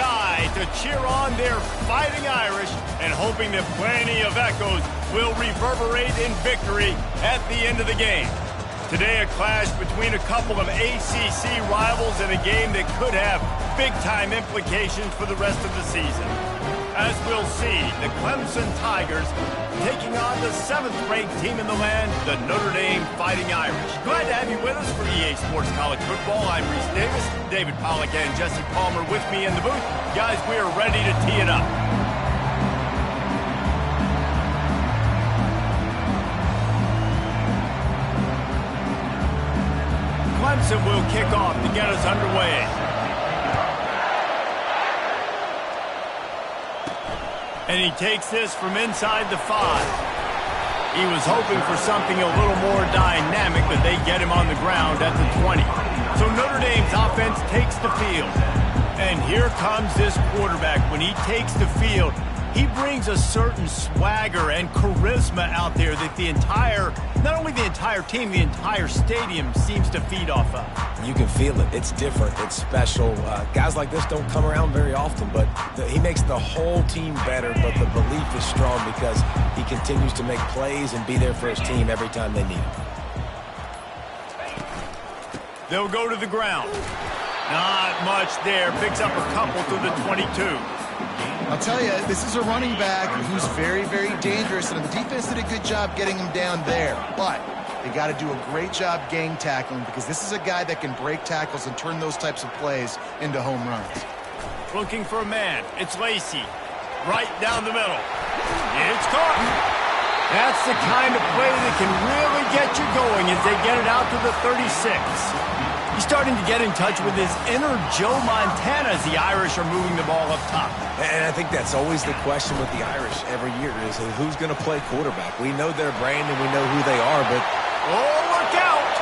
sky to cheer on their Fighting Irish and hoping that plenty of echoes will reverberate in victory at the end of the game. Today, a clash between a couple of ACC rivals in a game that could have big-time implications for the rest of the season. As we'll see, the Clemson Tigers taking on the 7th-ranked team in the land, the Notre Dame Fighting Irish. Glad to have you with us for EA Sports College Football. I'm Reese Davis, David Pollack and Jesse Palmer with me in the booth. Guys, we are ready to tee it up. Clemson will kick off to get us underway. And he takes this from inside the 5. He was hoping for something a little more dynamic, but they get him on the ground at the 20. So Notre Dame's offense takes the field. And here comes this quarterback. When he takes the field, he brings a certain swagger and charisma out there that not only the entire team, the entire stadium seems to feed off of. You can feel it. It's different. It's special. Guys like this don't come around very often, but he makes the whole team better, but the belief is strong because he continues to make plays and be there for his team every time they need him. They'll go to the ground. Not much there. Picks up a couple to the 22. I'll tell you, this is a running back who's very, very dangerous, and the defense did a good job getting him down there. But they got to do a great job gang tackling because this is a guy that can break tackles and turn those types of plays into home runs. Looking for a man. It's Lacey. Right down the middle. It's caught. That's the kind of play that can really get you going as they get it out to the 36. He's starting to get in touch with his inner Joe Montana as the Irish are moving the ball up top. And I think that's always the question with the Irish every year is who's going to play quarterback. We know their brand and we know who they are, but... Oh, look out!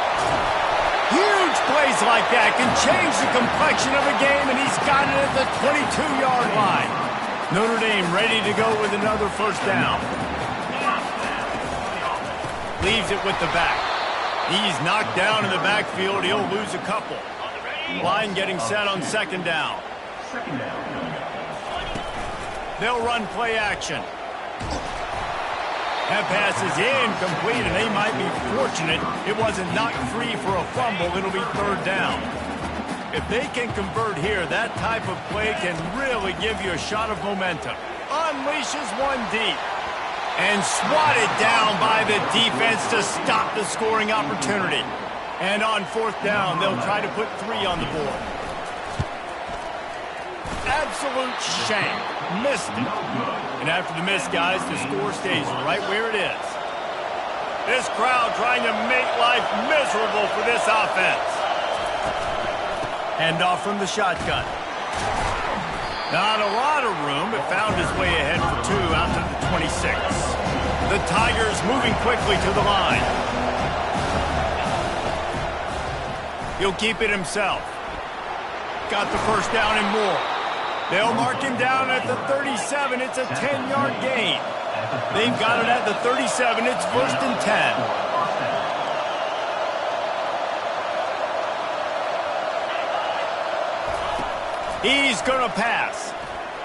Huge plays like that can change the complexion of a game, and he's got it at the 22-yard line. Notre Dame ready to go with another first down. Leaves it with the back. He's knocked down in the backfield. He'll lose a couple. Line getting set on second down. They'll run play action. That pass is incomplete, and they might be fortunate it wasn't knocked free for a fumble. It'll be third down. If they can convert here, that type of play can really give you a shot of momentum. Unleashes one deep. And swatted down by the defense to stop the scoring opportunity. And on fourth down, they'll try to put 3 on the board. Absolute shame. Missed it. And after the miss, guys, the score stays right where it is. This crowd trying to make life miserable for this offense. Hand off from the shotgun. Not a lot of room, but found his way ahead for 2 out to the 26. The Tigers moving quickly to the line. He'll keep it himself. Got the first down and more. They'll mark him down at the 37. It's a 10-yard gain. They've got it at the 37. It's first and 10. He's going to pass.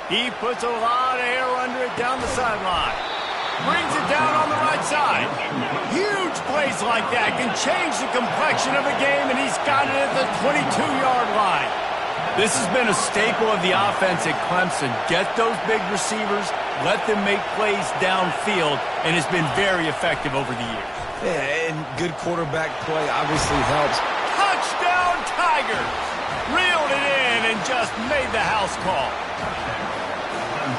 He puts a lot of air under it down the sideline. Brings it down on the right side. Huge plays like that can change the complexion of a game, and he's got it at the 22-yard line. This has been a staple of the offense at Clemson. Get those big receivers, let them make plays downfield, and it's been very effective over the years. Yeah, and good quarterback play obviously helps. Touchdown Tigers! Reeled it in and just made the house call.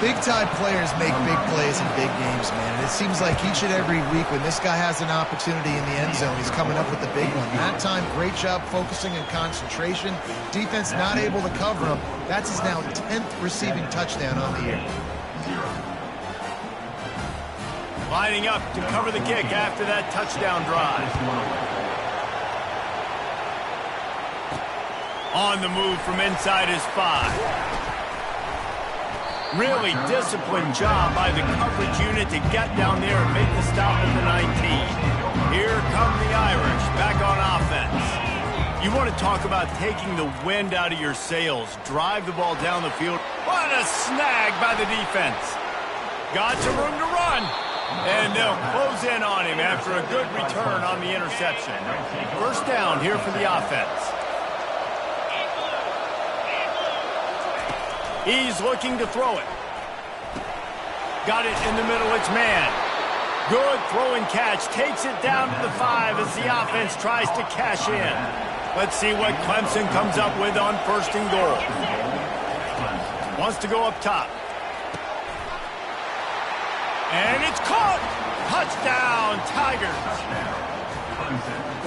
Big-time players make big plays in big games, man. And it seems like each and every week when this guy has an opportunity in the end zone, he's coming up with the big one. That time, great job focusing and concentration. Defense not able to cover him. That's his now 10th receiving touchdown on the year. Lining up to cover the kick after that touchdown drive. On the move from inside his 5. Really disciplined job by the coverage unit to get down there and make the stop at the 19. Here come the Irish back on offense. You want to talk about taking the wind out of your sails. Drive the ball down the field. What a snag by the defense. Got some room to run. And they'll close in on him after a good return on the interception. First down here for the offense. He's looking to throw it. Got it in the middle. It's man. Good throw and catch. Takes it down to the 5 as the offense tries to cash in. Let's see what Clemson comes up with on first and goal. Wants to go up top. And it's caught. Touchdown, Tigers.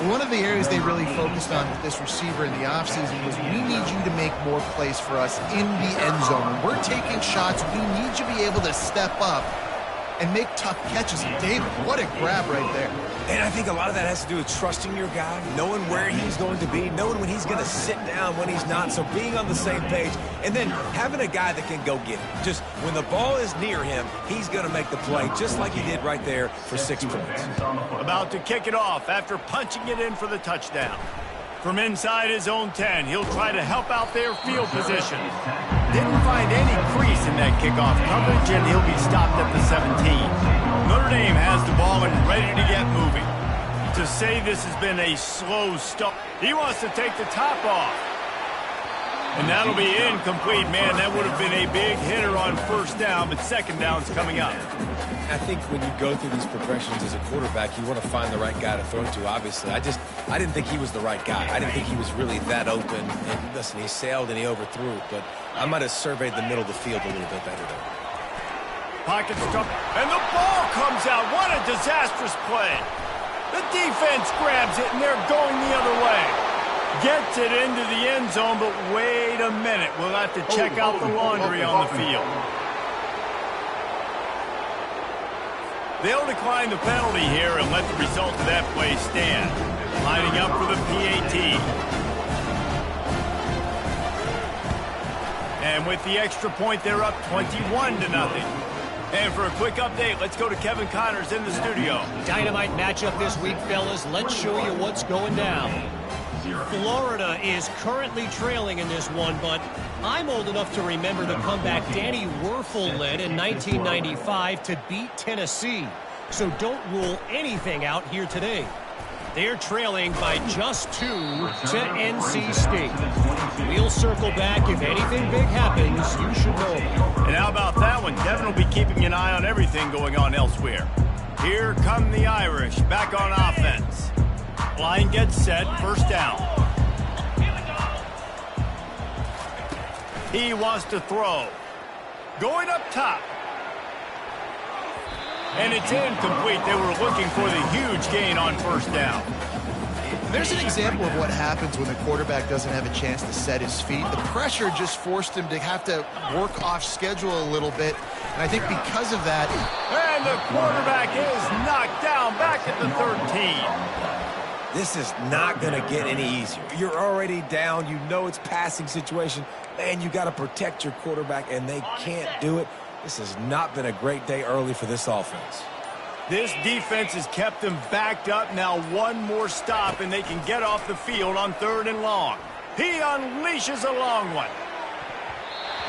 One of the areas they really focused on with this receiver in the offseason was we need you to make more plays for us in the end zone. When we're taking shots, we need you to be able to step up and make tough catches. And David, what a grab right there. And I think a lot of that has to do with trusting your guy, knowing where he's going to be, knowing when he's going to sit down, when he's not, so being on the same page, and then having a guy that can go get it. Just when the ball is near him, he's going to make the play, just like he did right there for 6 points. About to kick it off after punching it in for the touchdown. From inside his own 10, he'll try to help out their field position. Didn't find any crease in that kickoff coverage, and he'll be stopped at the 17. Notre Dame has the ball and ready to get moving. To say this has been a slow start, he wants to take the top off. And that'll be incomplete. Man, that would have been a big hitter on first down, but second down's coming up. I think when you go through these progressions as a quarterback, you want to find the right guy to throw to, obviously. I didn't think he was the right guy. I didn't think he was really that open. And listen, he sailed and he overthrew it, but I might have surveyed the middle of the field a little bit better there. Pocket stuff, and the ball comes out. What a disastrous play. The defense grabs it, and they're going the other way. Gets it into the end zone, but wait a minute. We'll have to check out the laundry on the field. They'll decline the penalty here and let the result of that play stand. Lining up for the PAT. And with the extra point, they're up 21-0. And for a quick update, let's go to Kevin Connors in the studio. Dynamite matchup this week, fellas. Let's show you what's going down. Florida is currently trailing in this one, but I'm old enough to remember the comeback Danny Werfel led in 1995 to beat Tennessee. So don't rule anything out here today. They're trailing by just 2 to NC State. We'll circle back. If anything big happens, you should know about it. And how about that one? Kevin will be keeping an eye on everything going on elsewhere. Here come the Irish back on offense. Line gets set, first down. He wants to throw. Going up top. And it's incomplete. They were looking for the huge gain on first down. There's an example of what happens when the quarterback doesn't have a chance to set his feet. The pressure just forced him to have to work off schedule a little bit. And I think because of that... And the quarterback is knocked down back at the 13. This is not going to get any easier. You're already down. You know it's passing situation. Man, you got to protect your quarterback, and they can't do it. This has not been a great day early for this offense. This defense has kept them backed up. Now one more stop, and they can get off the field on 3rd and long. He unleashes a long one.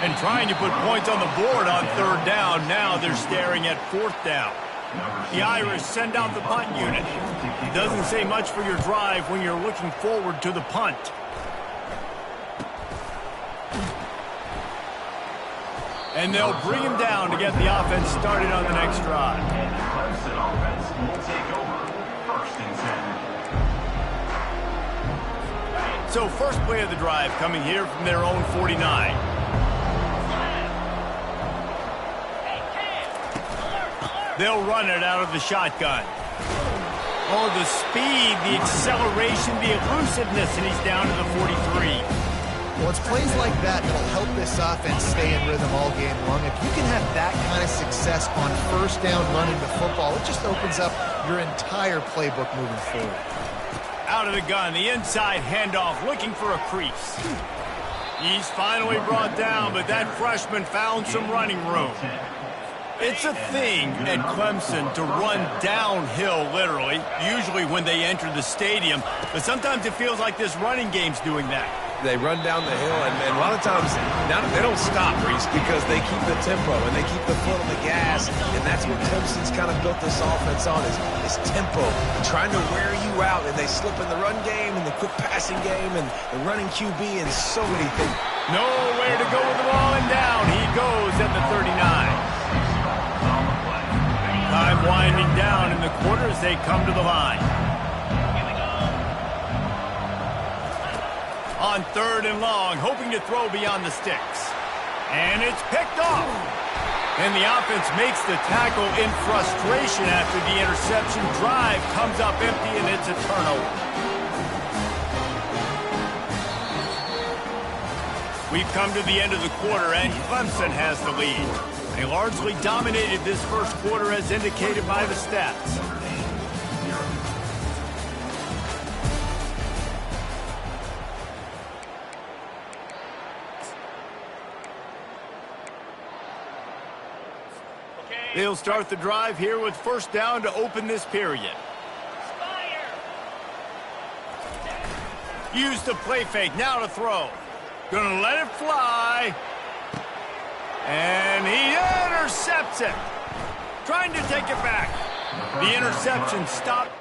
And trying to put points on the board on 3rd down. Now they're staring at 4th down. The Irish send out the punt unit. It doesn't say much for your drive when you're looking forward to the punt. And they'll bring him down to get the offense started on the next drive. So first play of the drive coming here from their own 49. They'll run it out of the shotgun. Oh, the speed, the acceleration, the elusiveness, and he's down to the 43. Well, it's plays like that that'll help this offense stay in rhythm all game long. If you can have that kind of success on first down running the football, it just opens up your entire playbook moving forward. Out of the gun, the inside handoff, looking for a crease. He's finally brought down, but that freshman found some running room. It's a thing at Clemson to run downhill, literally, usually when they enter the stadium. But sometimes it feels like this running game's doing that. they run down the hill, and a lot of times now they don't stop, Reese, because they keep the tempo and they keep the foot on the gas, and that's what Clemson's kind of built this offense on is tempo, trying to wear you out, and they slip in the run game and the quick passing game and the running QB and so many things. Nowhere to go with the ball, and down he goes at the 39. Time winding down in the quarter as they come to the line. On 3rd and long, hoping to throw beyond the sticks. And it's picked off. And the offense makes the tackle in frustration after the interception. Drive comes up empty, and it's a turnover. We've come to the end of the quarter, and Clemson has the lead. They largely dominated this first quarter as indicated by the stats. They'll start the drive here with 1st down to open this period. Use the play fake, now to throw. Gonna let it fly. And he intercepts it. Trying to take it back. The interception stopped.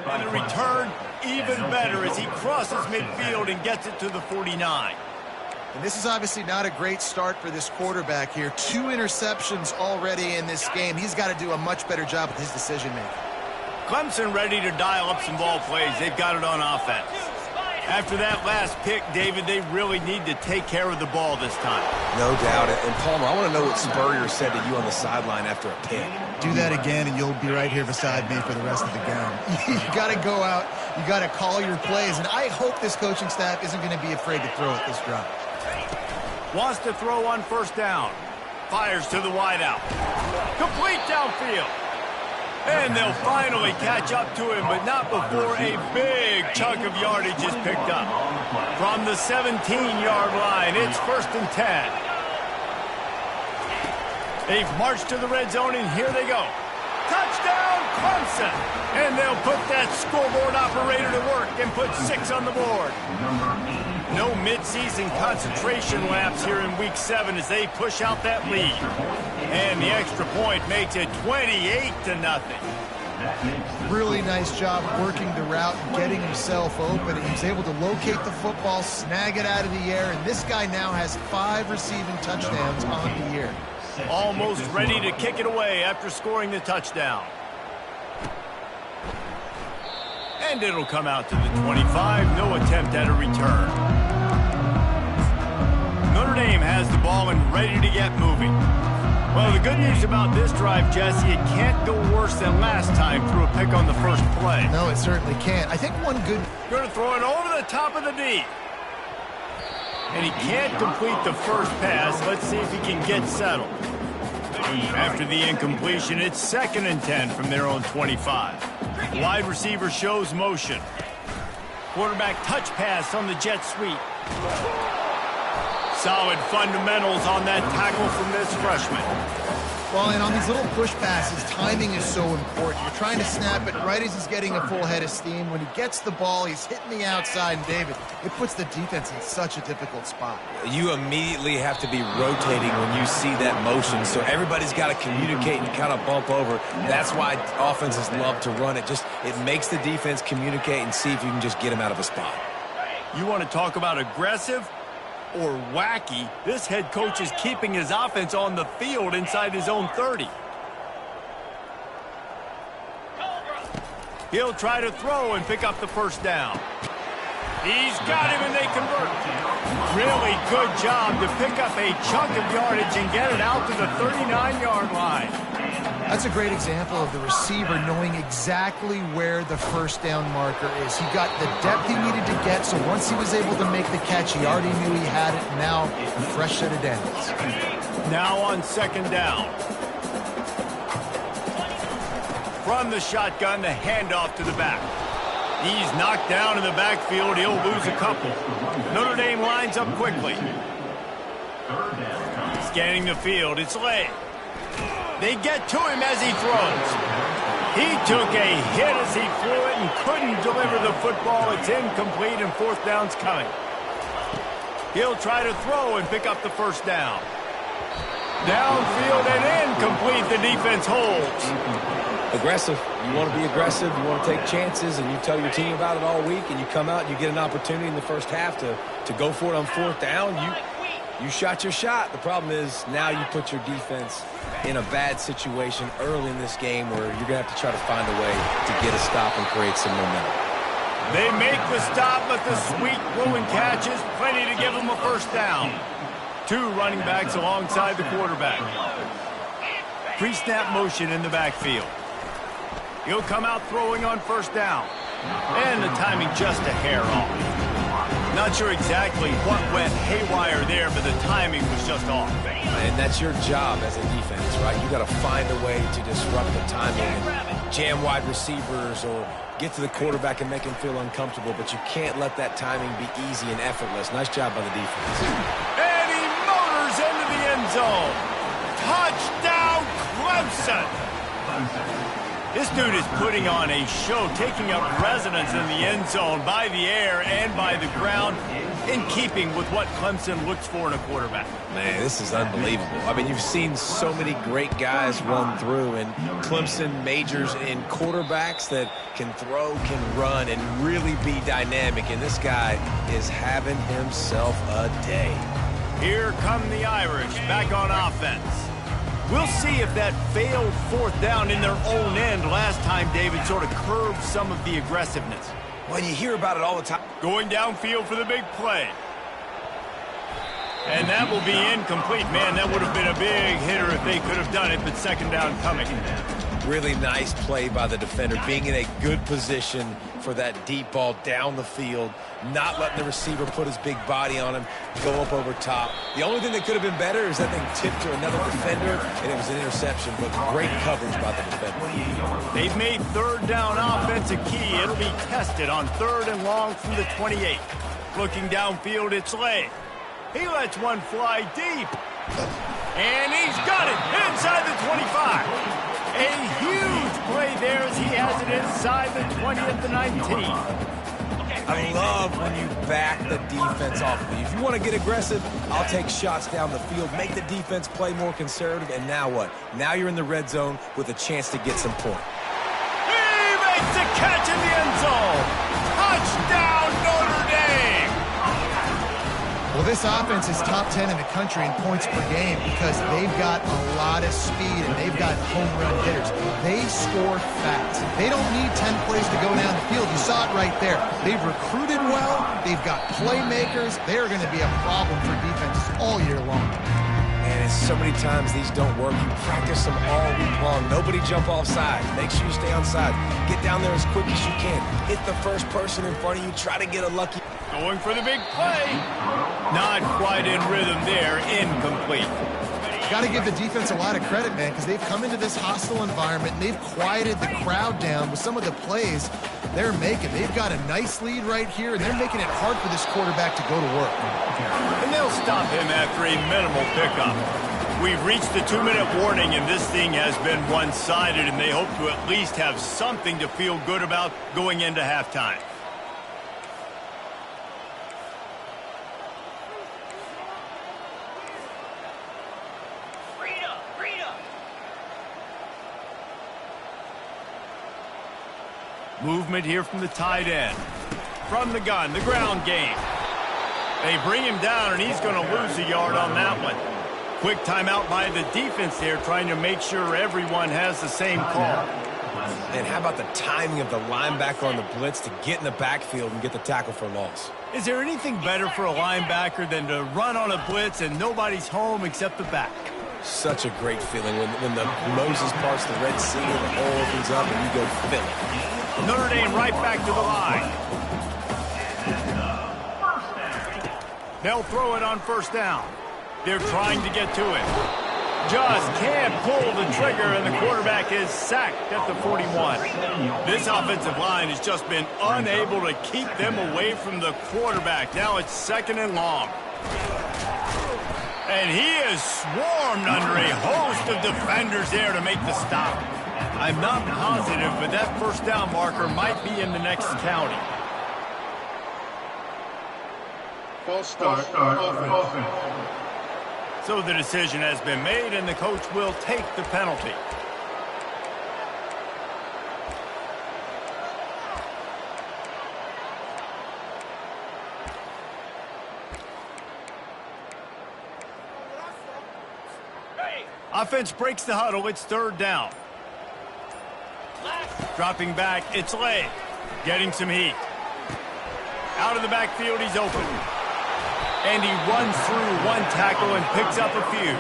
And the return, even better as he crosses midfield and gets it to the 49. And this is obviously not a great start for this quarterback here. 2 interceptions already in this game. He's got to do a much better job with his decision-making. Clemson ready to dial up some ball plays. They've got it on offense. After that last pick, David, they really need to take care of the ball this time. No doubt. And Palmer, I want to know what Spurrier said to you on the sideline after a pick. Do that again, and you'll be right here beside me for the rest of the game. You got to go out. You got to call your plays. And I hope this coaching staff isn't going to be afraid to throw at this drive. Wants to throw on 1st down. Fires to the wideout. Complete downfield. And they'll finally catch up to him, but not before a big chunk of yardage is picked up. From the 17-yard line, it's 1st and 10. They've marched to the red zone, and here they go. Touchdown, Clemson! And they'll put that scoreboard operator to work and put 6 on the board. No midseason concentration laps here in Week 7 as they push out that lead. And the extra point makes it 28-0. Really nice job working the route and getting himself open. He was able to locate the football, snag it out of the air, and this guy now has 5 receiving touchdowns on the year. Almost ready to kick it away after scoring the touchdown. And it'll come out to the 25. No attempt at a return. Notre Dame has the ball and ready to get moving. Well, the good news about this drive, Jesse, it can't go worse than last time through a pick on the first play. No, it certainly can't. I think one good... Going to throw it over the top of the D. And he can't complete the first pass. Let's see if he can get settled. After the incompletion, it's 2nd and 10 from their own 25. Wide receiver shows motion. Quarterback touch pass on the jet sweep. Solid fundamentals on that tackle from this freshman. Well, and on these little push passes, timing is so important. You're trying to snap it right as he's getting a full head of steam. When he gets the ball, he's hitting the outside, and David, it puts the defense in such a difficult spot. You immediately have to be rotating when you see that motion, so everybody's got to communicate and kind of bump over. That's why offenses love to run it. It makes the defense communicate and see if you can just get him out of a spot. You want to talk about aggressive or wacky? This head coach is keeping his offense on the field inside his own 30. He'll try to throw and pick up the first down. He's got him, and they convert. Really good job to pick up a chunk of yardage and get it out to the 39-yard line. That's a great example of the receiver knowing exactly where the first down marker is. He got the depth he needed to get, so once he was able to make the catch, he already knew he had it. Now, a fresh set of downs. Now on 2nd down. from the shotgun, the handoff to the back. He's knocked down in the backfield. He'll lose a couple. Notre Dame lines up quickly. Scanning the field, it's Lay. They get to him as he throws. He took a hit as he threw it and couldn't deliver the football. It's incomplete and fourth down's coming. He'll try to throw and pick up the first down. Downfield and incomplete. The defense holds. Aggressive. You want to be aggressive. You want to take chances, and you tell your team about it all week, and you come out and you get an opportunity in the first half to go for it on fourth down. You shot your shot. The problem is now you put your defense in a bad situation early in this game where you're going to have to try to find a way to get a stop and create some momentum. They make the stop, but the sweet rolling catch is plenty to give them a first down. Two running backs alongside the quarterback. Pre-snap motion in the backfield. He'll come out throwing on first down. And the timing just a hair off. Not sure exactly what went haywire there, but the timing was just off. And that's your job as a defense, right? You got to find a way to disrupt the timing and jam wide receivers or get to the quarterback and make him feel uncomfortable, but you can't let that timing be easy and effortless. Nice job by the defense. And he motors into the end zone. Touchdown, Clemson! This dude is putting on a show, taking up residence in the end zone by the air and by the ground, in keeping with what Clemson looks for in a quarterback. Man, this is unbelievable. I mean, you've seen so many great guys run through, and Clemson majors in quarterbacks that can throw, can run, and really be dynamic, and this guy is having himself a day. Here come the Irish, back on offense. We'll see if that failed fourth down in their own end last time, David, sort of curbed some of the aggressiveness. Well, you hear about it all the time. Going downfield for the big play. And that will be incomplete. Man, that would have been a big hitter if they could have done it, but second down coming. Really nice play by the defender, being in a good position for that deep ball down the field, not letting the receiver put his big body on him, go up over top. The only thing that could have been better is that thing tipped to another defender, and it was an interception, but great coverage by the defender. They've made third down offense a key. It'll be tested on third and long from the 28. Looking downfield, it's Lay. He lets one fly deep. And he's got it inside the 25. A huge play there as he has it inside the 20 at the 19. I love when you back the defense off of you. If you want to get aggressive, I'll take shots down the field, make the defense play more conservative, and now what? Now you're in the red zone with a chance to get some points. He makes a catch in the end zone. Touchdown, Notre Dame. Well, this offense is top 10 in the country in points per game because they've got a lot of speed and they've got home run hitters. They score fast. They don't need 10 plays to go down the field. You saw it right there. They've recruited well. They've got playmakers. They're going to be a problem for defenses all year long. And so many times these don't work. You practice them all week long. Nobody jump off sides. Make sure you stay on side. Get down there as quick as you can. Hit the first person in front of you. Try to get a lucky. Going for the big play. Not quite in rhythm there. Incomplete. Got to give the defense a lot of credit, man, because they've come into this hostile environment and they've quieted the crowd down with some of the plays they're making. They've got a nice lead right here, and they're making it hard for this quarterback to go to work. And they'll stop him after a minimal pickup. We've reached the 2-minute warning, and this thing has been one-sided, and they hope to at least have something to feel good about going into halftime. Movement here from the tight end. From the gun, the ground game. They bring him down, and he's going to lose a yard on that one. Quick timeout by the defense there, trying to make sure everyone has the same call. And how about the timing of the linebacker on the blitz to get in the backfield and get the tackle for loss? Is there anything better for a linebacker than to run on a blitz and nobody's home except the back? Such a great feeling when the Moses parts the Red Sea and the hole opens up and you go fill it. Notre Dame right back to the line. They'll throw it on first down. They're trying to get to it. just can't pull the trigger, and the quarterback is sacked at the 41. This offensive line has just been unable to keep them away from the quarterback. Now it's 2nd and long. And he is swarmed under a host of defenders there to make the stop. I'm not positive, but that first down marker might be in the next county. False start. Offense. So the decision has been made, and the coach will take the penalty. Offense breaks the huddle. It's 3rd down. Dropping back, it's Lay. Getting some heat. Out of the backfield, he's open. And he runs through one tackle and picks up a few.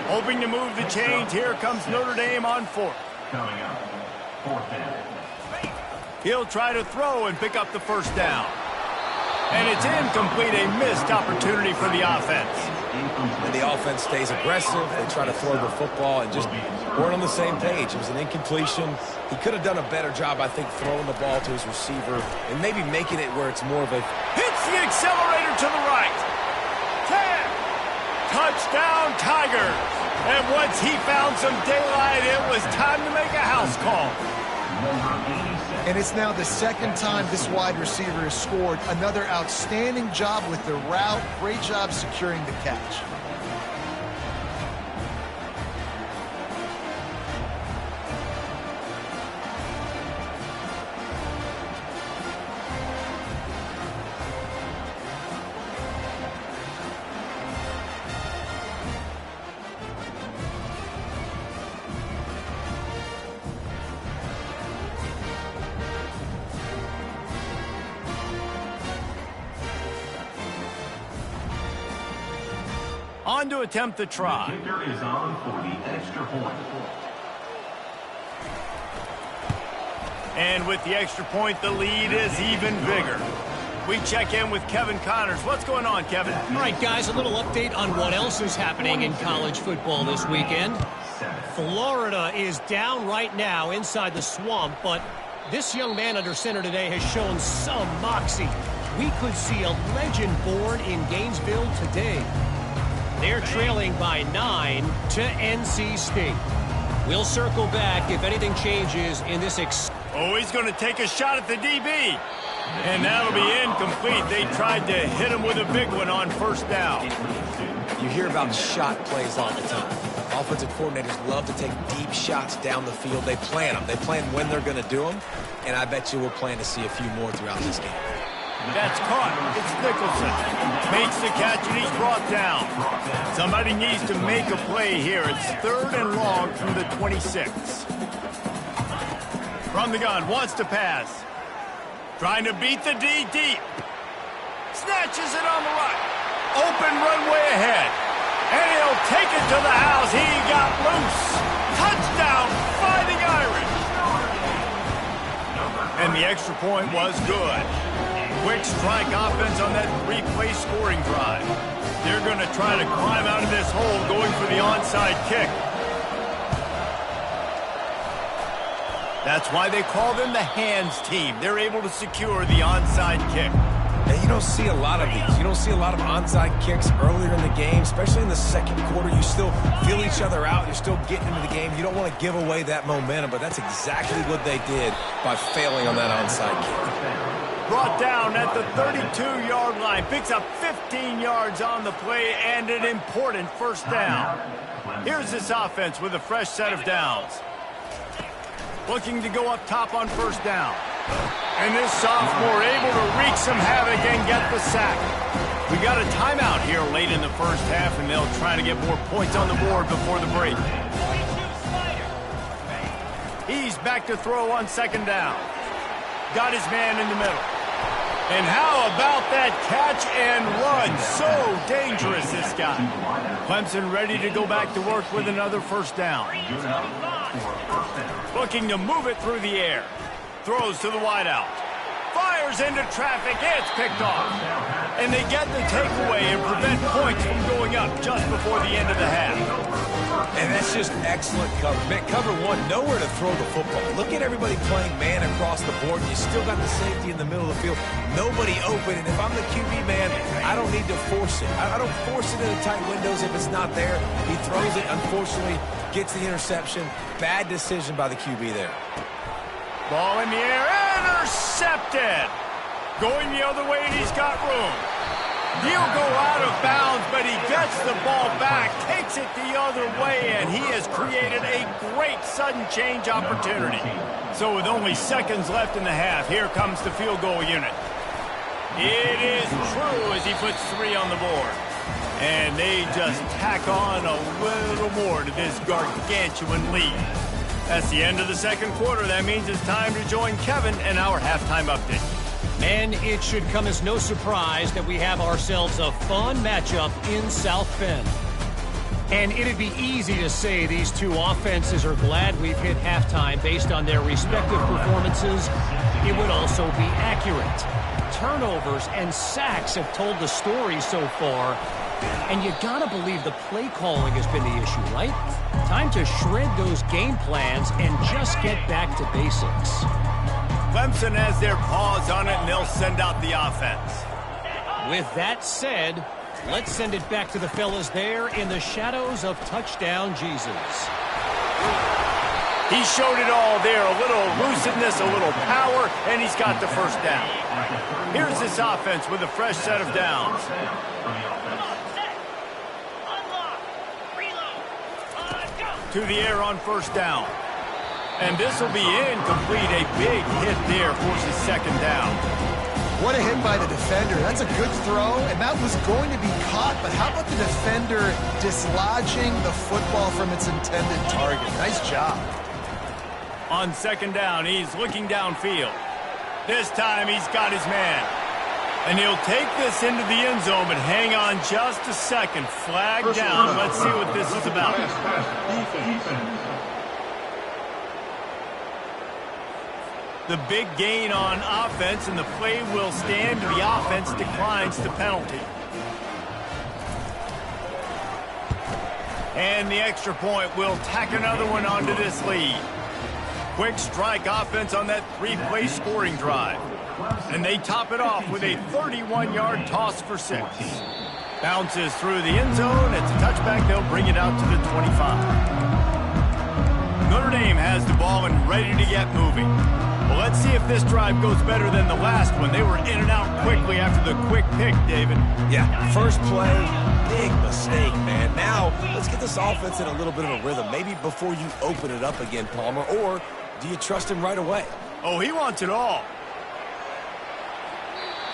Hoping to move the chains. Here comes Notre Dame on 4th. Coming up, 4th down. He'll try to throw and pick up the first down. And it's incomplete, a missed opportunity for the offense. And the offense stays aggressive. They try to throw the football and just weren't on the same page. It was an incompletion. He could have done a better job, I think, throwing the ball to his receiver and maybe making it where it's more of a... Hits the accelerator to the right. 10. Touchdown, Tigers. And once he found some daylight, it was time to make a house call. And it's now the 2nd time this wide receiver has scored. Another outstanding job with the route. Great job securing the catch. On to attempt the try. The kicker is on for the extra point. And with the extra point, the lead is even bigger. We check in with Kevin Connors. What's going on, Kevin? All right, guys, a little update on what else is happening in college football this weekend. Florida is down right now inside the swamp, but this young man under center today has shown some moxie. We could see a legend born in Gainesville today. They're trailing by 9 to NC State. We'll circle back if anything changes in this. Oh, he's going to take a shot at the DB. And that'll be incomplete. They tried to hit him with a big one on 1st down. You hear about shot plays all the time. Offensive coordinators love to take deep shots down the field. They plan them. They plan when they're going to do them. And I bet you we'll plan to see a few more throughout this game. That's caught. It's Nicholson. Makes the catch, and he's brought down. Somebody needs to make a play here. It's 3rd and long from the 26. From the gun, wants to pass. Trying to beat the D deep. Snatches it on the right. Open runway ahead. And he'll take it to the house. He got loose. Touchdown, Fighting Irish. And the extra point was good. Quick strike offense on that 3-play scoring drive. They're going to try to climb out of this hole going for the onside kick. That's why they call them the hands team. They're able to secure the onside kick. And you don't see a lot of these. You don't see a lot of onside kicks earlier in the game, especially in the 2nd quarter. You still feel each other out. You're still getting into the game. You don't want to give away that momentum, but that's exactly what they did by failing on that onside kick. Brought down at the 32-yard line. Picks up 15 yards on the play and an important 1st down. Here's this offense with a fresh set of downs. Looking to go up top on 1st down. And this sophomore able to wreak some havoc and get the sack. We got a timeout here late in the 1st half, and they'll try to get more points on the board before the break. He's back to throw on 2nd down. Got his man in the middle. And how about that catch and run? So dangerous, this guy. Clemson ready to go back to work with another 1st down. Looking to move it through the air. Throws to the wideout. Fires into traffic. It's picked off. And they get the takeaway and prevent points from going up just before the end of the half. And that's just excellent cover. Man, cover one, nowhere to throw the football. Look at everybody playing man across the board. You still got the safety in the middle of the field. Nobody open. And if I'm the QB, man, I don't need to force it. I don't force it into tight windows if it's not there. He throws it, unfortunately, gets the interception. Bad decision by the QB there. Ball in the air, intercepted. Going the other way, and he's got room. He'll go out of bounds, but he gets the ball back, takes it the other way, and he has created a great sudden change opportunity. So with only seconds left in the half, here comes the field goal unit. It is true as he puts 3 on the board. And they just tack on a little more to this gargantuan lead. That's the end of the second quarter. That means it's time to join Kevin and our halftime update. And it should come as no surprise that we have ourselves a fun matchup in South Bend. And it'd be easy to say these two offenses are glad we've hit halftime based on their respective performances. It would also be accurate. Turnovers and sacks have told the story so far. And you gotta believe the play calling has been the issue, right? Time to shred those game plans and just get back to basics. Clemson has their paws on it, and they'll send out the offense. With that said, let's send it back to the fellas there in the shadows of touchdown Jesus. He showed it all there, a little lucidness, a little power, and he's got the first down. Here's this offense with a fresh set of downs. To the air on first down. And this will be incomplete. A big hit there forces second down. What a hit by the defender. That's a good throw, and that was going to be caught, but how about the defender dislodging the football from its intended target? Nice job. On second down, he's looking downfield. This time he's got his man. And he'll take this into the end zone, but hang on just a second. Flag down. Let's see what this is about. The big gain on offense, and the play will stand. The offense declines the penalty. And the extra point will tack another one onto this lead. Quick strike offense on that 3-play scoring drive. And they top it off with a 31-yard toss for 6. Bounces through the end zone. It's a touchback. They'll bring it out to the 25. Notre Dame has the ball and ready to get moving. Well, let's see if this drive goes better than the last one. They were in and out quickly after the quick pick, David. Yeah, first play, big mistake, man. Now, let's get this offense in a little bit of a rhythm. Maybe before you open it up again, Palmer, or do you trust him right away? Oh, he wants it all.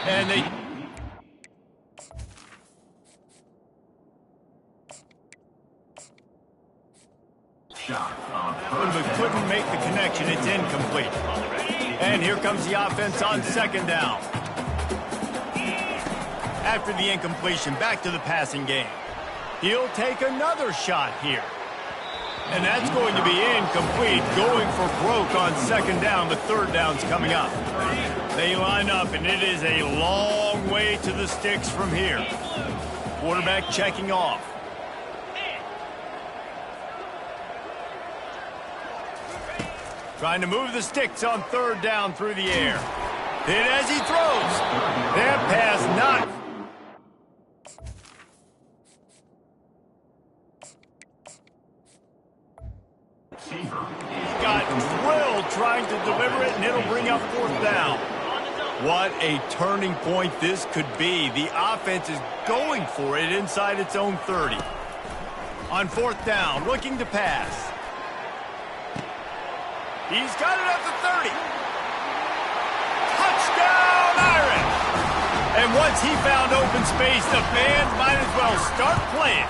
And they... But couldn't make the connection. It's incomplete. And here comes the offense on second down. After the incompletion, back to the passing game. He'll take another shot here. And that's going to be incomplete. Going for broke on second down, but third down's coming up. They line up, and it is a long way to the sticks from here. Quarterback checking off. Trying to move the sticks on third down through the air. Hit as he throws. That pass not. He's got drilled trying to deliver it, and it'll bring up fourth down. What a turning point this could be. The offense is going for it inside its own 30. On fourth down, looking to pass. He's got it up to 30. Touchdown, Irish! And once he found open space, the fans might as well start playing.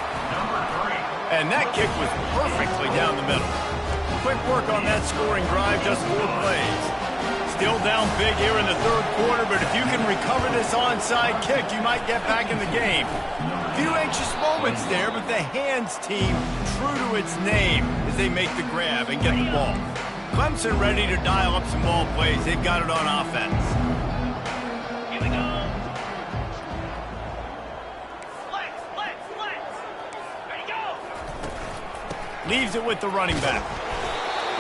And that kick was perfectly down the middle. Quick work on that scoring drive, just 4 plays. Still down big here in the third quarter, but if you can recover this onside kick, you might get back in the game. Few anxious moments there, but the hands team, true to its name, as they make the grab and get the ball. Clemson ready to dial up some ball plays. They've got it on offense. Leaves it with the running back.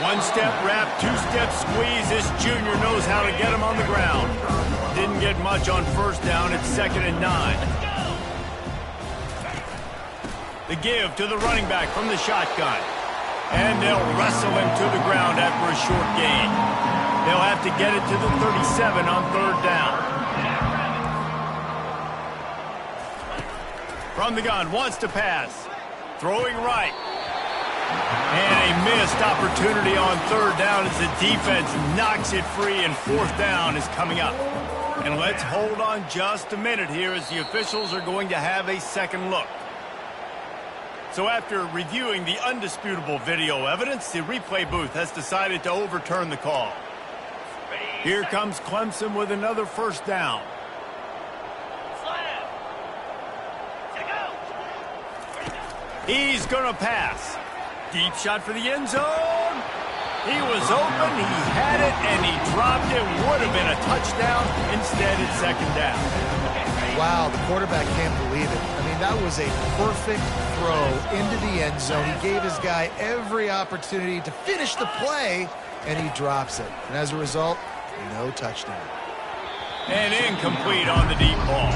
One-step wrap, two-step squeeze. This junior knows how to get him on the ground. Didn't get much on first down. It's 2nd and 9. The give to the running back from the shotgun. And they'll wrestle him to the ground after a short gain. They'll have to get it to the 37 on 3rd down. From the gun, wants to pass. Throwing right. And a missed opportunity on 3rd down as the defense knocks it free, and 4th down is coming up. And let's hold on just a minute here as the officials are going to have a second look. So after reviewing the undisputable video evidence, the replay booth has decided to overturn the call. Here comes Clemson with another 1st down. He's going to pass. Deep shot for the end zone. He was open, he had it, and he dropped it. Would have been a touchdown. Instead, it's 2nd down. Wow, the quarterback can't believe it. I mean, that was a perfect throw into the end zone. He gave his guy every opportunity to finish the play, and he drops it. And as a result, no touchdown. And incomplete on the deep ball.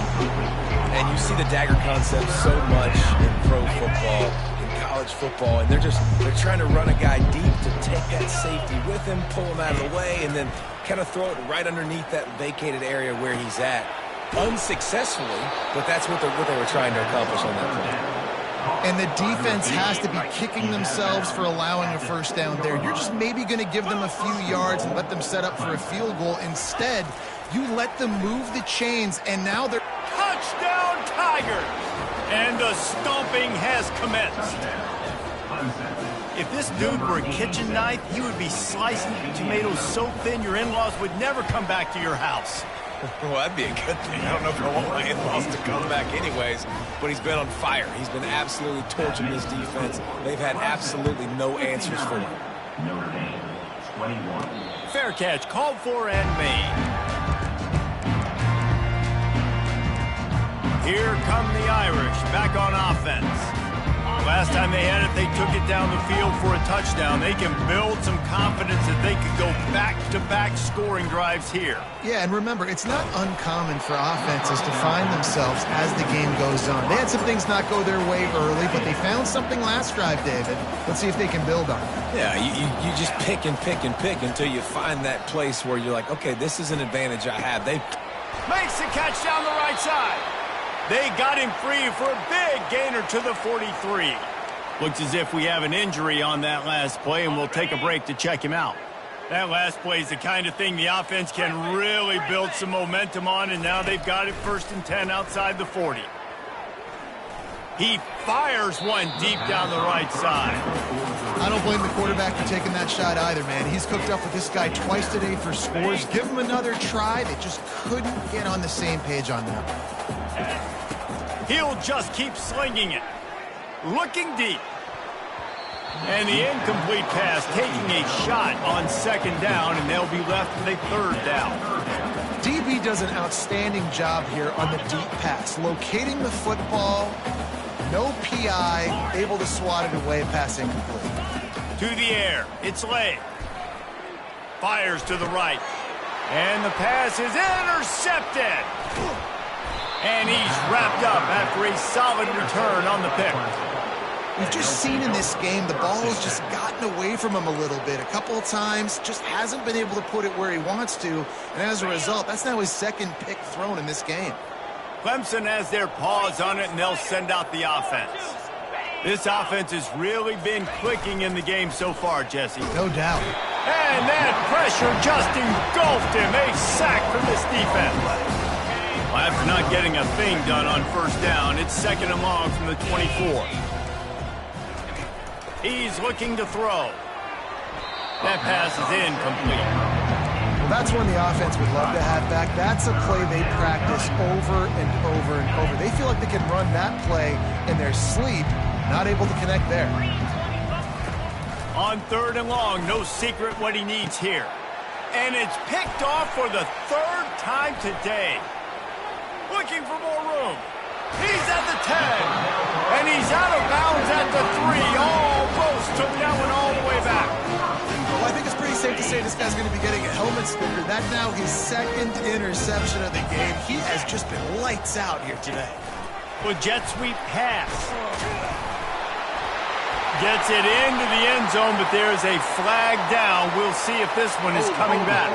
And you see the dagger concept so much in pro football, in college football, and they're trying to run a guy deep to take that safety with him, pull him out of the way, and then kind of throw it right underneath that vacated area where he's at. Unsuccessfully, but that's what they were trying to accomplish on that play. And the defense has to be kicking themselves for allowing a 1st down there. You're just maybe going to give them a few yards and let them set up for a field goal. Instead, you let them move the chains, and now they're... Touchdown, Tigers! And the stomping has commenced. If this dude were a kitchen knife, he would be slicing tomatoes so thin your in-laws would never come back to your house. Well, that'd be a good thing. I don't know if I want my in-laws to come back anyways, but he's been on fire. He's been absolutely torching this defense. They've had absolutely no answers for him. Notre Dame, 21. Fair catch, called for and made. Here come the Irish, back on offense. Last time they had it, they took it down the field for a touchdown. They can build some confidence that they could go back-to-back scoring drives here. Yeah, and remember, it's not uncommon for offenses to find themselves as the game goes on. They had some things not go their way early, but they found something last drive, David. Let's see if they can build on it. Yeah, you just pick and pick and pick until you find that place where you're like, okay, this is an advantage I have. They makes the catch down the right side. They got him free for a big gainer to the 43. Looks as if we have an injury on that last play, and we'll take a break to check him out. That last play is the kind of thing the offense can really build some momentum on, and now they've got it 1st and 10 outside the 40. He fires one deep down the right side. I don't blame the quarterback for taking that shot either, man. He's cooked up with this guy twice today for scores. Give him another try. They just couldn't get on the same page on that one. He'll just keep slinging it. Looking deep. And the incomplete pass taking a shot on 2nd down, and they'll be left with a 3rd down. DB does an outstanding job here on the deep pass. Locating the football, no PI, able to swat it away, pass incomplete. To the air, it's Lay. Fires to the right. And the pass is intercepted. And he's wrapped up after a solid return on the pick. We've just seen in this game the ball has just gotten away from him a little bit. A couple of times, just hasn't been able to put it where he wants to. And as a result, that's now his 2nd pick thrown in this game. Clemson has their paws on it, and they'll send out the offense. This offense has really been clicking in the game so far, Jesse. No doubt. And that pressure just engulfed him. A sack from this defense. Well, after not getting a thing done on 1st down, it's 2nd and long from the 24. He's looking to throw. That pass is incomplete. Well, that's one the offense would love to have back. That's a play they practice over and over and over. They feel like they can run that play in their sleep, not able to connect there. On 3rd and long, no secret what he needs here. And it's picked off for the 3rd time today. Looking for more room. He's at the 10. And he's out of bounds at the 3. Almost took that one all the way back. Well, I think it's pretty safe to say this guy's going to be getting a helmet sticker. That's now his second interception of the game. He has just been lights out here today. Well, jet sweep pass. Gets it into the end zone, but there's a flag down. We'll see if this one is coming back.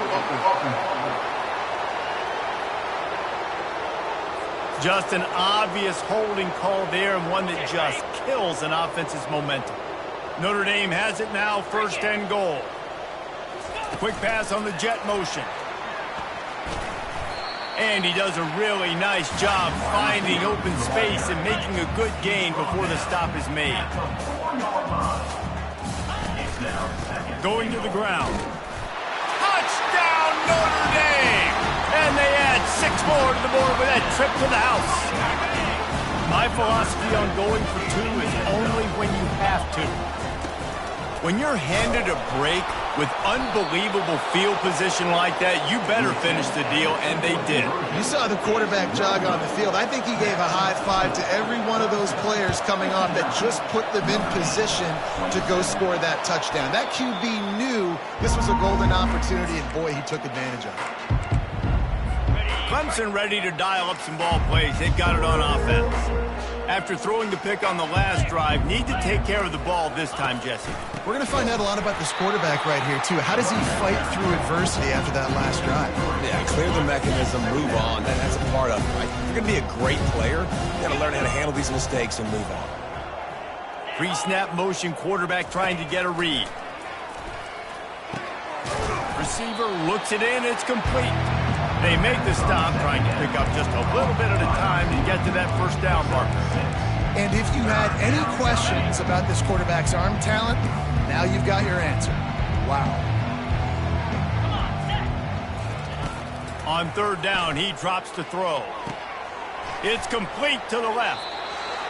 Just an obvious holding call there, and one that just kills an offense's momentum. Notre Dame has it now, 1st and goal. Quick pass on the jet motion. And he does a really nice job finding open space and making a good gain before the stop is made. Going to the ground. Touchdown, Notre Dame! And they add 6 more to the board with that trip to the house. My philosophy on going for 2 is only when you have to. When you're handed a break with unbelievable field position like that, you better finish the deal, and they did. You saw the quarterback jog on the field. I think he gave a high five to every one of those players coming off that just put them in position to go score that touchdown. That QB knew this was a golden opportunity, and boy, he took advantage of it. Clemson ready to dial up some ball plays. They've got it on offense. After throwing the pick on the last drive, need to take care of the ball this time, Jesse. We're going to find out a lot about this quarterback right here, too. How does he fight through adversity after that last drive? Yeah, clear the mechanism, move on. That's a part of it, right? If you're going to be a great player, you got to learn how to handle these mistakes and move on. Pre-snap motion, quarterback trying to get a read. Receiver looks it in, it's complete. They make the stop, trying to pick up just a little bit at a time to get to that 1st down marker. And if you had any questions about this quarterback's arm talent, now you've got your answer. Wow. On 3rd down, he drops to throw. It's complete to the left.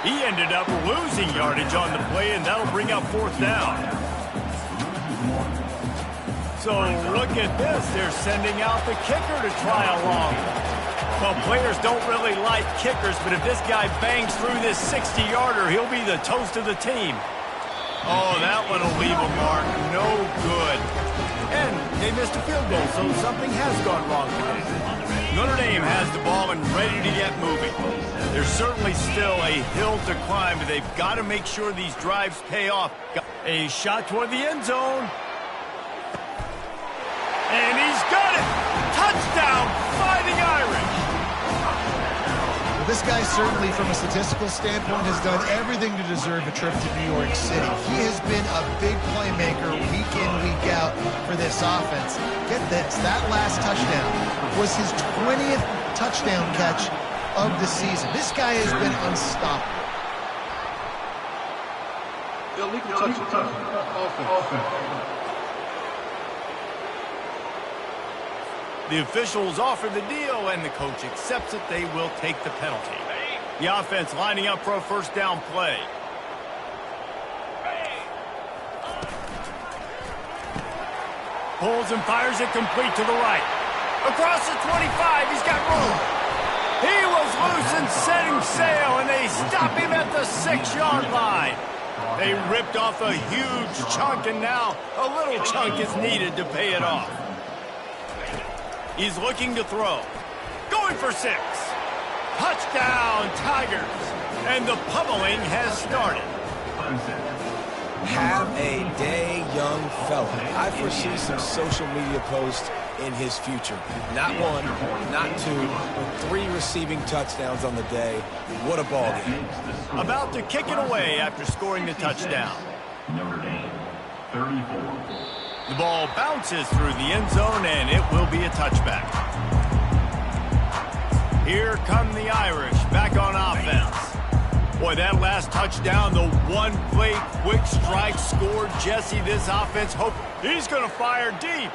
He ended up losing yardage on the play, and that'll bring up 4th down. So look at this. They're sending out the kicker to try along. Well, players don't really like kickers, but if this guy bangs through this 60-yarder, he'll be the toast of the team. Oh, that one will leave a mark. No good. And they missed a field goal, so something has gone wrong today. Notre Dame has the ball and ready to get moving. There's certainly still a hill to climb, but they've got to make sure these drives pay off. A shot toward the end zone. And he's got it! Touchdown, Fighting Irish! Well, this guy certainly, from a statistical standpoint, has done everything to deserve a trip to New York City. He has been a big playmaker week in, week out for this offense. Get this, that last touchdown was his 20th touchdown catch of the season. This guy has been unstoppable. Illegal touchdown. Offense. The officials offer the deal, and the coach accepts it. They will take the penalty. The offense lining up for a 1st down play. Pulls and fires it complete to the right. Across the 25, he's got room. He was loose and setting sail, and they stop him at the 6-yard line. They ripped off a huge chunk, and now a little chunk is needed to pay it off. He's looking to throw. Going for 6. Touchdown, Tigers. And the pummeling has started. Have a day, young fella. I foresee some social media posts in his future. Not 1, not 2, but 3 receiving touchdowns on the day. What a ball game. About to kick it away after scoring the touchdown. Notre Dame, 34. The ball bounces through the end zone, and it will be a touchback. Here come the Irish back on offense. Boy, that last touchdown, the one-play quick strike scored Jesse. This offense hope he's going to fire deep.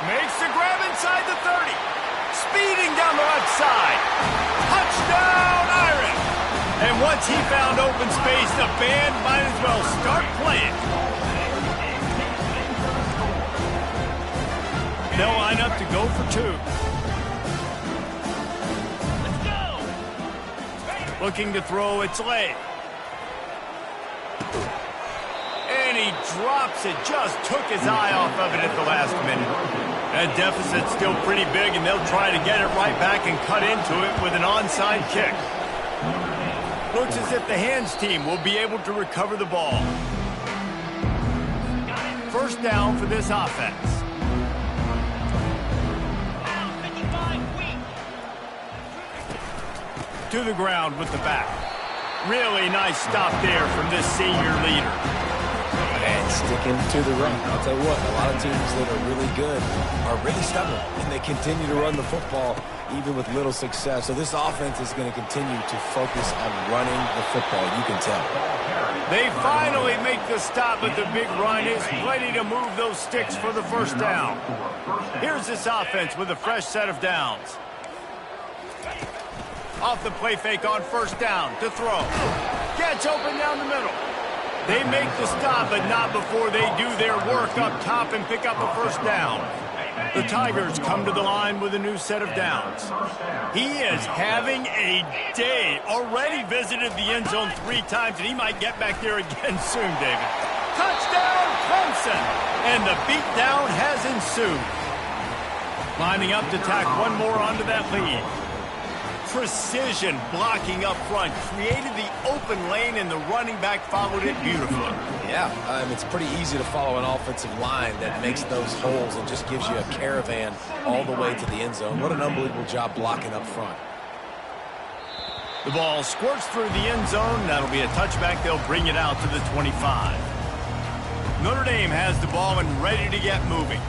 Makes the grab inside the 30. Speeding down the left side. Touchdown, Irish. And once he found open space, the band might as well start playing. They'll line up to go for 2. Looking to throw, it's late. And he drops it. Just took his eye off of it at the last minute. That deficit's still pretty big, and they'll try to get it right back and cut into it with an onside kick. Looks as if the hands team will be able to recover the ball. First down for this offense. To the ground with the back. Really nice stop there from this senior leader. And sticking to the run. I'll tell you what, a lot of teams that are really good are really stubborn, and they continue to run the football even with little success. So this offense is going to continue to focus on running the football, you can tell. They finally make the stop, but the big run is ready to move those sticks for the first down. Here's this offense with a fresh set of downs. Off the play fake on first down to throw. Gets open down the middle. They make the stop, but not before they do their work up top and pick up a first down. The Tigers come to the line with a new set of downs. He is having a day. Already visited the end zone 3 times, and he might get back there again soon, David. Touchdown, Clemson! And the beatdown has ensued. Lining up to tack one more onto that lead. Precision blocking up front, created the open lane, and the running back followed it beautifully. Yeah, it's pretty easy to follow an offensive line that makes those holes and just gives you a caravan all the way to the end zone. What an unbelievable job blocking up front. The ball squirts through the end zone. That'll be a touchback. They'll bring it out to the 25. Notre Dame has the ball and ready to get moving.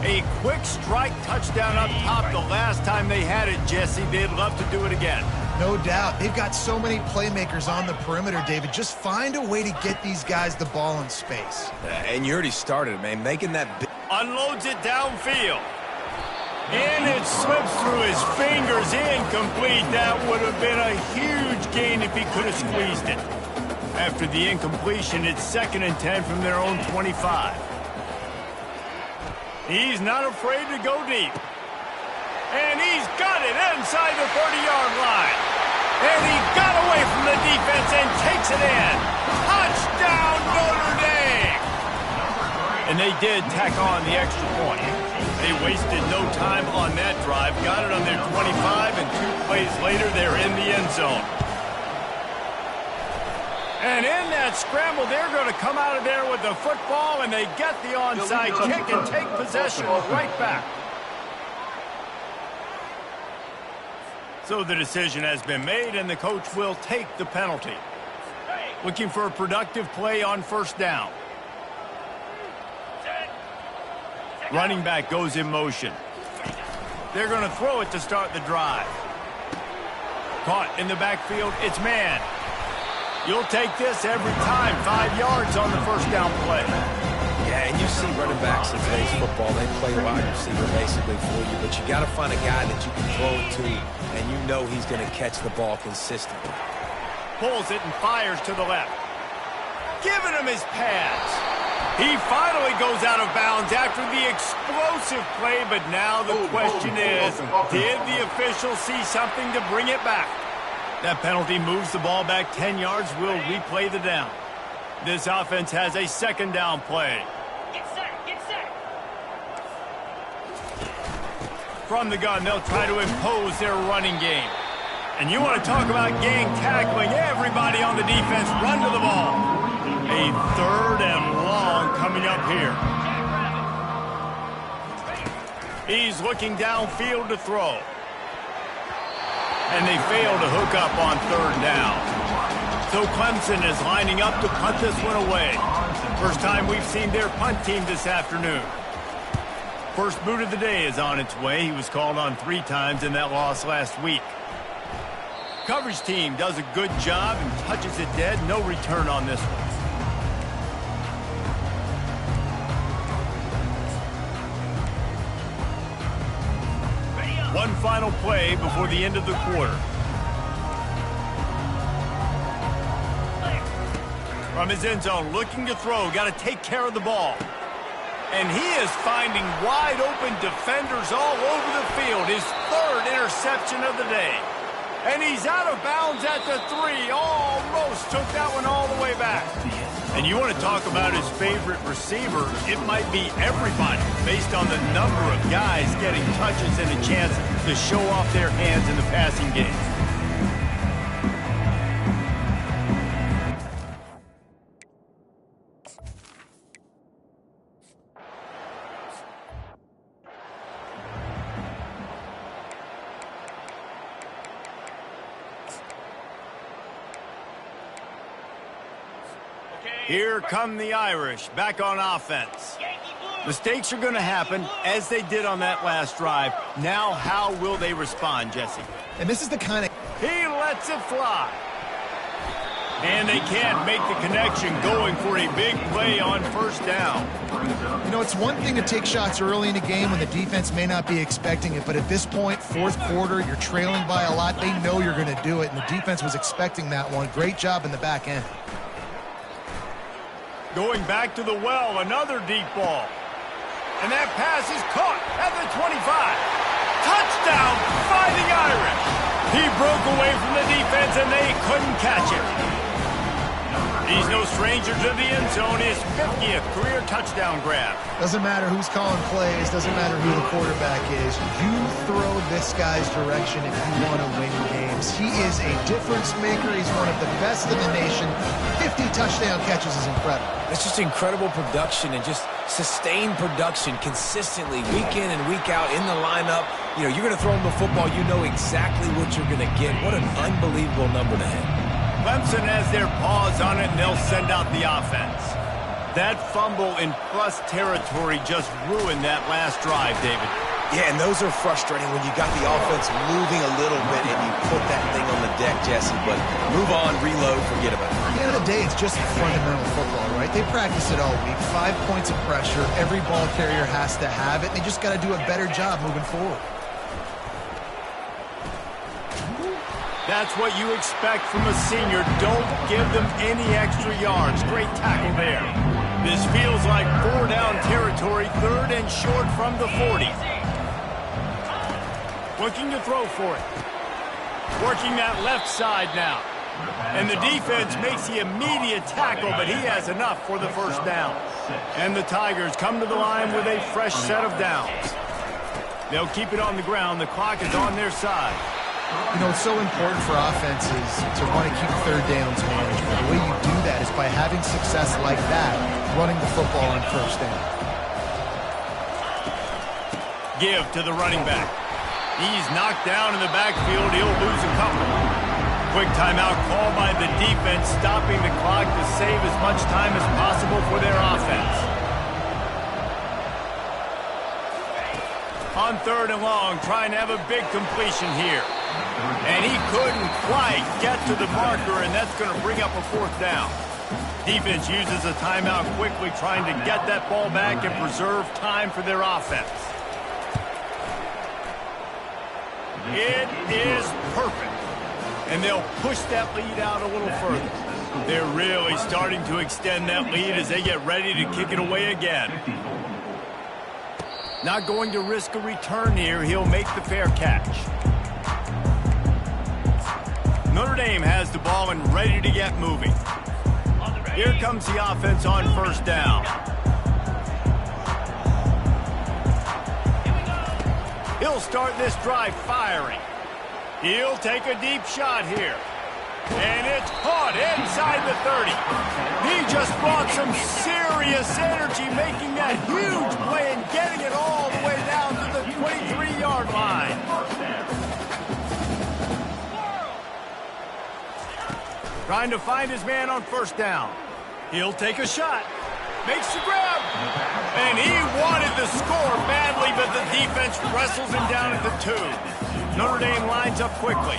A quick strike touchdown up top the last time they had it, Jesse. They'd love to do it again. No doubt. They've got so many playmakers on the perimeter, David. Just find a way to get these guys the ball in space. And you already started, man, making that big... Unloads it downfield. And it slips through his fingers. Incomplete. That would have been a huge gain if he could have squeezed it. After the incompletion, it's 2nd and 10 from their own 25. He's not afraid to go deep. And he's got it inside the 30-yard line. And he got away from the defense and takes it in. Touchdown, Notre Dame! And they did tack on the extra point. They wasted no time on that drive. Got it on their 25, and 2 plays later, they're in the end zone. And in that scramble, they're going to come out of there with the football, and they get the onside kick and take possession right back. So the decision has been made, and the coach will take the penalty. Looking for a productive play on first down. Running back goes in motion. They're going to throw it to start the drive. Caught in the backfield, it's man. You'll take this every time. 5 yards on the first down play. Yeah, and you see running backs in today's football, they play wide receiver basically for you, but you got to find a guy that you can throw to, and you know he's going to catch the ball consistently. Pulls it and fires to the left. Giving him his pads. He finally goes out of bounds after the explosive play, but now the question is, did the official see something to bring it back? That penalty moves the ball back 10 yards. We'll replay the down. This offense has a 2nd down play. Get set, get set. From the gun, they'll try to impose their running game. And you want to talk about gang tackling. Everybody on the defense run to the ball. A 3rd and long coming up here. He's looking downfield to throw. And they fail to hook up on 3rd down. So Clemson is lining up to punt this one away. First time we've seen their punt team this afternoon. First boot of the day is on its way. He was called on 3 times in that loss last week. Coverage team does a good job and touches it dead. No return on this one. One final play before the end of the quarter. From his end zone, looking to throw. Got to take care of the ball. And he is finding wide open defenders all over the field. His 3rd interception of the day. And he's out of bounds at the 3. Almost took that one all the way back. And you want to talk about his favorite receiver, it might be everybody based on the number of guys getting touches and a chance to show off their hands in the passing game. Here come the Irish, back on offense. Mistakes are going to happen, as they did on that last drive. Now, how will they respond, Jesse? And this is the kind of... He lets it fly. And they can't make the connection, going for a big play on first down. You know, it's one thing to take shots early in the game when the defense may not be expecting it, but at this point, fourth quarter, you're trailing by a lot. They know you're going to do it, and the defense was expecting that one. Great job in the back end. Going back to the well, another deep ball. And that pass is caught at the 25. Touchdown, Fighting Irish. He broke away from the defense, and they couldn't catch it. He's no stranger to the end zone. His 50th career touchdown grab. Doesn't matter who's calling plays. Doesn't matter who the quarterback is. You throw this guy's direction if you want to win games. He is a difference maker. He's one of the best in the nation. 50 touchdown catches is incredible. It's just incredible production and just sustained production consistently week in and week out in the lineup. You know, you're going to throw him the football. You know exactly what you're going to get. What an unbelievable number to hit. Clemson has their paws on it, and they'll send out the offense. That fumble in plus territory just ruined that last drive, David. Yeah, and those are frustrating when you got the offense moving a little bit and you put that thing on the deck, Jesse. But move on, reload, forget about it. At the end of the day, it's just fundamental football, right? They practice it all week. 5 points of pressure. Every ball carrier has to have it. They just got to do a better job moving forward. That's what you expect from a senior. Don't give them any extra yards. Great tackle there. This feels like 4-down territory, 3rd and short from the 40. Looking to throw for it. Working that left side now. And the defense makes the immediate tackle, but he has enough for the first down. And the Tigers come to the line with a fresh set of downs. They'll keep it on the ground. The clock is on their side. You know, it's so important for offenses to want to keep third downs managed. The way you do that is by having success like that, running the football on first down. Give to the running back. He's knocked down in the backfield. He'll lose a couple. Quick timeout call by the defense, stopping the clock to save as much time as possible for their offense. On 3rd and long, trying to have a big completion here. And he couldn't quite get to the marker, and that's going to bring up a 4th down. Defense uses a timeout quickly, trying to get that ball back and preserve time for their offense. It is perfect. And they'll push that lead out a little further. They're really starting to extend that lead as they get ready to kick it away again. Not going to risk a return here. He'll make the fair catch. Notre Dame has the ball and ready to get moving. Here comes the offense on first down. He'll start this drive firing. He'll take a deep shot here. And it's caught inside the 30. He just brought some serious energy, making that huge play and getting it all the way down to the 23-yard line. Trying to find his man on first down. He'll take a shot. Makes the grab. And he wanted the score badly, but the defense wrestles him down at the 2. Notre Dame lines up quickly.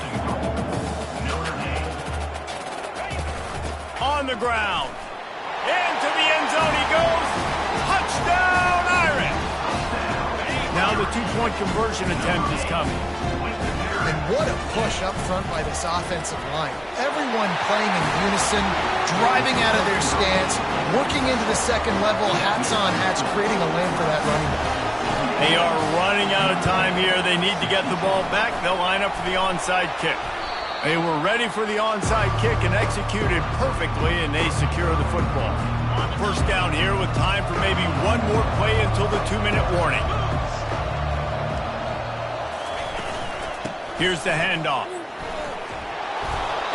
On the ground. Into the end zone he goes. Touchdown, Irish. Now the 2-point conversion attempt is coming. And what a push up front by this offensive line. Everyone playing in unison, driving out of their stance, working into the second level, hats on hats, creating a lane for that running back. They are running out of time here. They need to get the ball back. They'll line up for the onside kick. They were ready for the onside kick and executed perfectly, and they secure the football. First down here with time for maybe one more play until the 2-minute warning. Here's the handoff.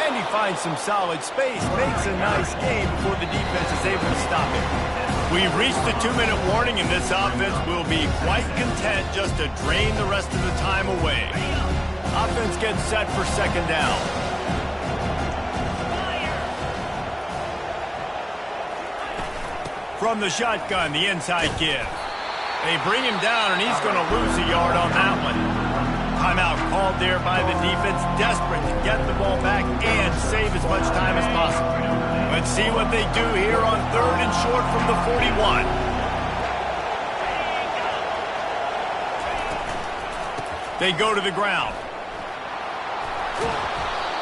And he finds some solid space, makes a nice gain before the defense is able to stop it. We've reached the 2-minute warning, and this offense will be quite content just to drain the rest of the time away. Offense gets set for second down. From the shotgun, the inside give. They bring him down, and he's going to lose a yard on that one. Timeout called there by the defense, desperate to get the ball back and save as much time as possible. Let's see what they do here on 3rd and short from the 41. They go to the ground.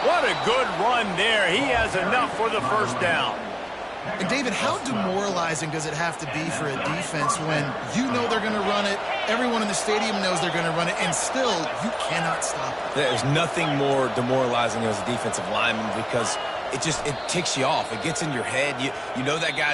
What a good run there. He has enough for the first down. And David, how demoralizing does it have to be for a defense when you know they're going to run it, everyone in the stadium knows they're going to run it, and still you cannot stop it? There's nothing more demoralizing as a defensive lineman because it ticks you off. It gets in your head. You know that guy